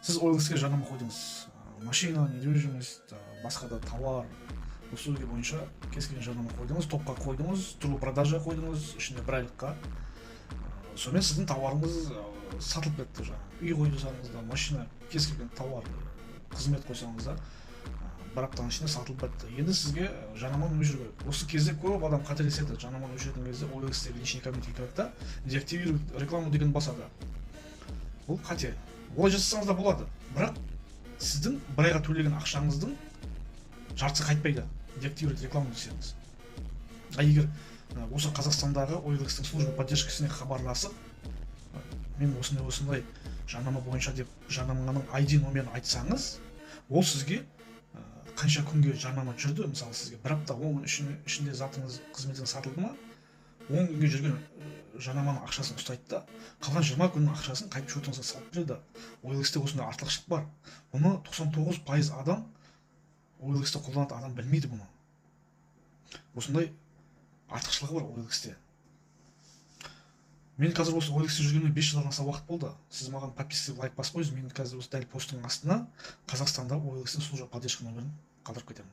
Сіз OLX-ке жарнама қойдыңыз. Машина, недвижимость, басқа да тауар, осы өзге бойынша кез келген жарнама қойдыңыз, топқа қойдыңыз, түрлі продажа қойдыңыз, ішінде бір айлыққа. Сонымен сіздің тауарыңыз сатылып кетті. Үй қойсаңыз да, машина, кез келген тауар, қызмет қойсаңыз да, бір аптаның ішінде сатылып кетті. Енді сізге жарнаманы өшіру керек. Осы кезде көп адам қателеседі. Жарнаманы өшіретін кезде OLX-те личный кабинетке кіреді да, деактивировать рекламу деген басады. Бұл қате. Олай жасасаңыз да болады. Бірақ сіздің бір айға төлеген ақшаңыздың жартысы қайтпайды. Деактивировать рекламу десеңіз. Егер осы Қазақстандағы OLX-тің служба поддержкасына хабарласып, мен осындай жарнама бойынша деп жарнаманың ID номерін айтсаңыз, ол сізге қанша күнге жарнама жүрді, мысалы сізге бір апта 10 күн ішінде затыңыз, қызметіңіз сатылды ма, 10 күнге жүрген жарнаманың ақшасын ұстайды да, қалған 20 күннің ақшасын қайтып шотыңызға салып береді. OLX-те осындай артықшылық бар. Бұны 99% адам, OLX-те қолданатын адам білмейді бұны. Осындай артықшылығы бар OLX-те. Мен қазір осы OLX-те жүргеніме 5 жылдан аса уақыт болды. Сіз маған подписка, лайк басып қойыңыз, мен қазір осы дәл посттың астына Қазақстанда OLX-тің служба поддержка номерін қалдырып кетемін.